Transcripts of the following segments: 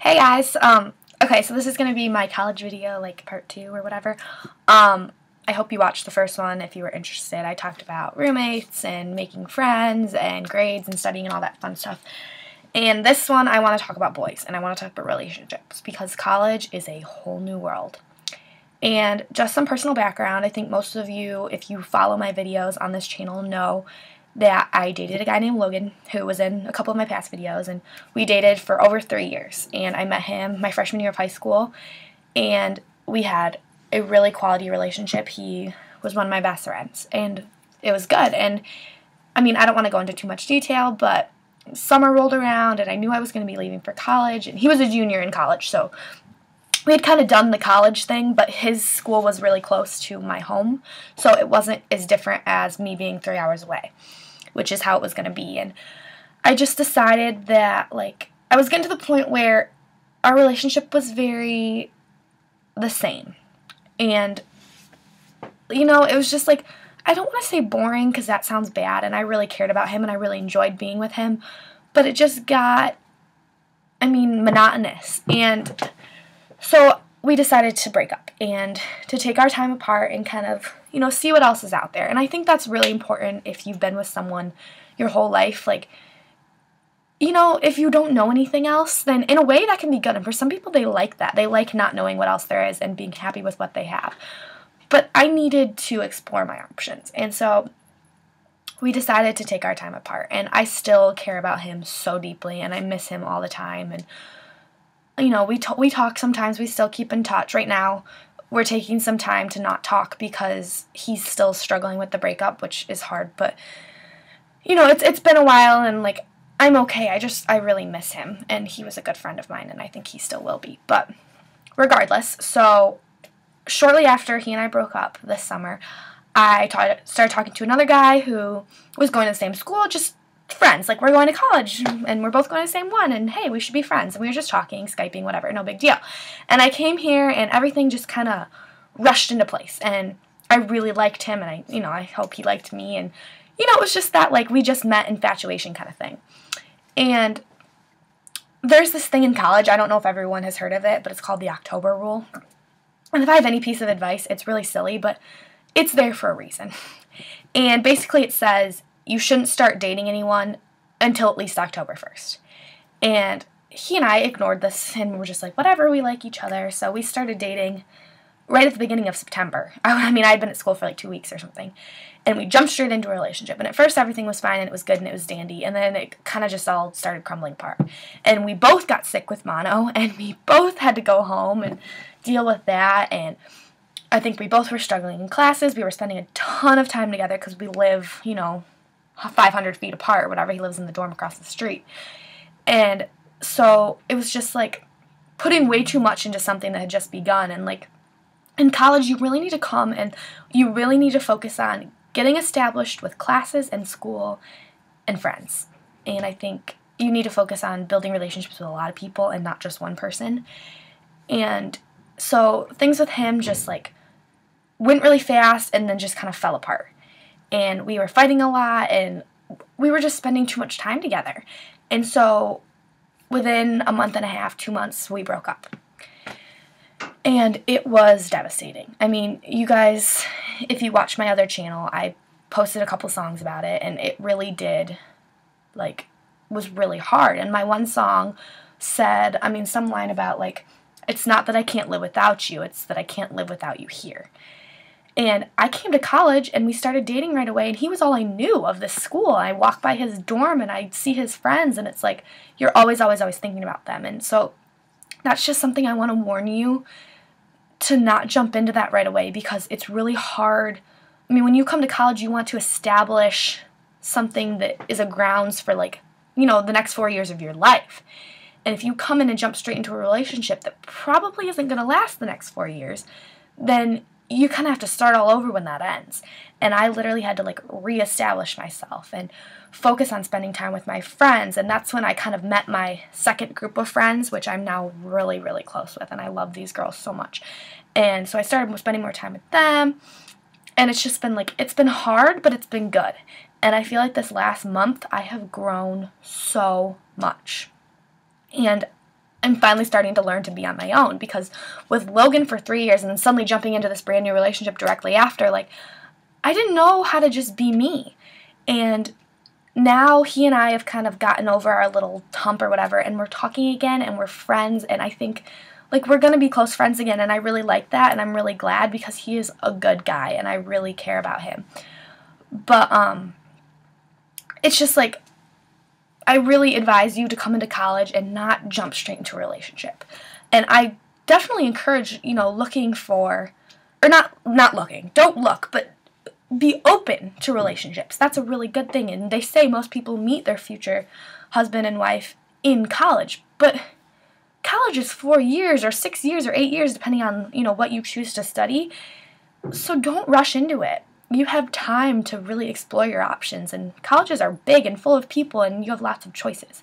Hey guys, okay, so this is going to be my college video, like part 2 or whatever. I hope you watched the first one if you were interested. I talked about roommates and making friends and grades and studying and all that fun stuff. And this one, I want to talk about boys, and I want to talk about relationships, because college is a whole new world. And just some personal background, I think most of you, if you follow my videos on this channel, know that I dated a guy named Logan, who was in a couple of my past videos, and we dated for over 3 years. And I met him my freshman year of high school, and we had a really quality relationship. He was one of my best friends, and it was good. And I mean, I don't want to go into too much detail, but summer rolled around, and I knew I was going to be leaving for college, and he was a junior in college, so we had kind of done the college thing, but his school was really close to my home, so it wasn't as different as me being 3 hours away, which is how it was going to be. And I just decided that, like, I was getting to the point where our relationship was very the same. And, you know, it was just like, I don't want to say boring because that sounds bad, and I really cared about him and I really enjoyed being with him, but it just got, monotonous. And so we decided to break up and to take our time apart and kind of, see what else is out there. And I think that's really important if you've been with someone your whole life. Like, if you don't know anything else, then in a way that can be good. And for some people, they like that. They like not knowing what else there is and being happy with what they have. But I needed to explore my options. And so we decided to take our time apart. And I still care about him so deeply, and I miss him all the time. And we talk sometimes. We still keep in touch. Right now, we're taking some time to not talk because he's still struggling with the breakup, which is hard. But, it's been a while, and, like, I'm okay. I really miss him, and he was a good friend of mine, and I think he still will be. But regardless, so shortly after he and I broke up this summer, I started talking to another guy who was going to the same school, just friends. Like, we're going to college, and we're both going to the same one, and hey, we should be friends. And we were just talking, Skyping, whatever, no big deal. And I came here, and everything just kind of rushed into place, and I really liked him, and I hope he liked me, and, it was just that, like, we just met infatuation kind of thing. And there's this thing in college, I don't know if everyone has heard of it, but it's called the October rule. And if I have any piece of advice, it's really silly, but it's there for a reason. And basically it says you shouldn't start dating anyone until at least October 1st. And he and I ignored this, and we're just like, whatever, we like each other. So we started dating right at the beginning of September. I'd been at school for like 2 weeks or something. And we jumped straight into a relationship. And at first everything was fine, and it was good, and it was dandy. And then it kind of just all started crumbling apart. And we both got sick with mono, and we both had to go home and deal with that. And I think we both were struggling in classes. We were spending a ton of time together because we live, 500 feet apart or whatever. He lives in the dorm across the street. And so it was just like putting way too much into something that had just begun. And like in college, you really need to come and you really need to focus on getting established with classes and school and friends. And I think you need to focus on building relationships with a lot of people and not just one person. And so things with him just like went really fast and then just kind of fell apart. And we were fighting a lot, and we were just spending too much time together. And so within a month and a half, 2 months, we broke up. And it was devastating. I mean, you guys, if you watch my other channel, I posted a couple songs about it, and it really did, like, was really hard. And my one song said, some line about, like, it's not that I can't live without you, it's that I can't live without you here. And I came to college, and we started dating right away, and he was all I knew of this school. I walked by his dorm, and I'd see his friends, and it's like, you're always, always, always thinking about them. And so that's just something I want to warn you to not jump into that right away, because it's really hard. When you come to college, you want to establish something that is a grounds for, like, the next 4 years of your life. And if you come in and jump straight into a relationship that probably isn't going to last the next 4 years, then you kind of have to start all over when that ends. And I literally had to, like, reestablish myself and focus on spending time with my friends. And that's when I kind of met my second group of friends, which I'm now really, really close with. And I love these girls so much. And so I started spending more time with them. And it's just been, like, it's been hard, but it's been good. And I feel like this last month I have grown so much. And I'm finally starting to learn to be on my own, because with Logan for 3 years and then suddenly jumping into this brand new relationship directly after, like, I didn't know how to just be me. And now he and I have kind of gotten over our little hump or whatever, and we're talking again, and we're friends, and I think, like, we're going to be close friends again, and I really like that, and I'm really glad, because he is a good guy, and I really care about him. But, it's just, like, I really advise you to come into college and not jump straight into a relationship. And I definitely encourage, looking for, or not looking, don't look, but be open to relationships. That's a really good thing. And they say most people meet their future husband and wife in college, but college is 4 years or 6 years or 8 years, depending on, what you choose to study. So don't rush into it. You have time to really explore your options, and colleges are big and full of people, and you have lots of choices.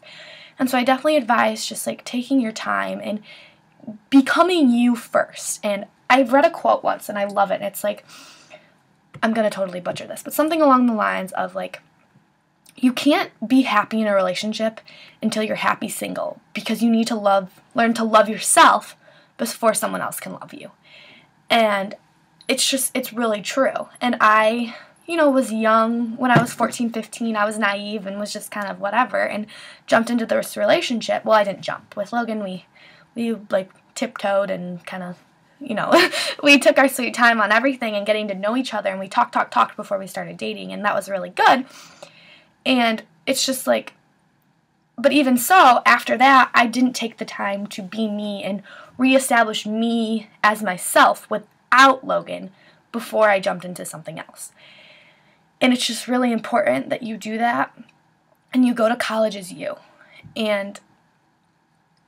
And so I definitely advise just, like, taking your time and becoming you first. And I've read a quote once, and I love it. It's like, I'm going to totally butcher this, but something along the lines of, like, you can't be happy in a relationship until you're happy single, because you need to learn to love yourself before someone else can love you. And it's really true. And I, was young when I was 14, 15. I was naive and was just kind of whatever, and jumped into this relationship. Well, I didn't jump. With Logan, we like tiptoed and kind of, we took our sweet time on everything and getting to know each other, and we talked before we started dating, and that was really good. And it's just like, but even so, after that, I didn't take the time to be me and reestablish me as myself without Logan before I jumped into something else. And it's just really important that you do that, and you go to college as you. And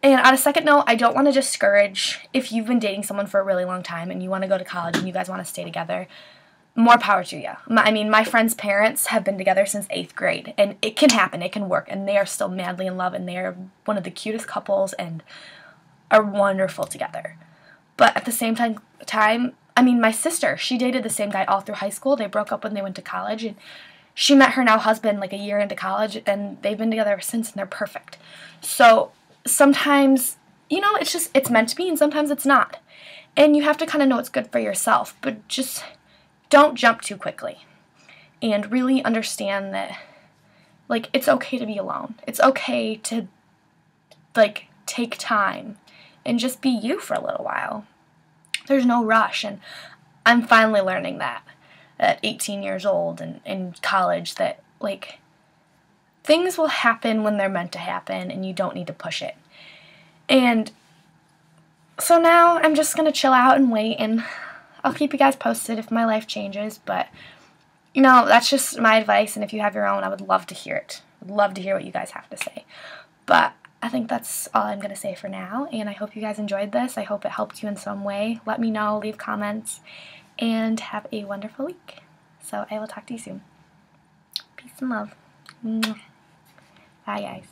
on a second note, I don't want to discourage if you've been dating someone for a really long time and you want to go to college and you guys want to stay together. More power to you. My friends' parents have been together since 8th grade, and it can happen, it can work, and they are still madly in love, and they are one of the cutest couples and are wonderful together. But at the same time, my sister, she dated the same guy all through high school. They broke up when they went to college, and she met her now husband like a year into college, and they've been together ever since, and they're perfect. So sometimes, it's meant to be, and sometimes it's not. And you have to kind of know what's good for yourself, but just don't jump too quickly. And really understand that, like, it's okay to be alone. It's okay to, like, take time and just be you for a little while. There's no rush, and I'm finally learning that at 18 years old and in college, that, like, things will happen when they're meant to happen, and you don't need to push it. And so now I'm just going to chill out and wait, and I'll keep you guys posted if my life changes, but, that's just my advice, and if you have your own, I would love to hear it. I'd love to hear what you guys have to say. But I think that's all I'm going to say for now, and I hope you guys enjoyed this. I hope it helped you in some way. Let me know, leave comments, and have a wonderful week. So I will talk to you soon. Peace and love. Bye, guys.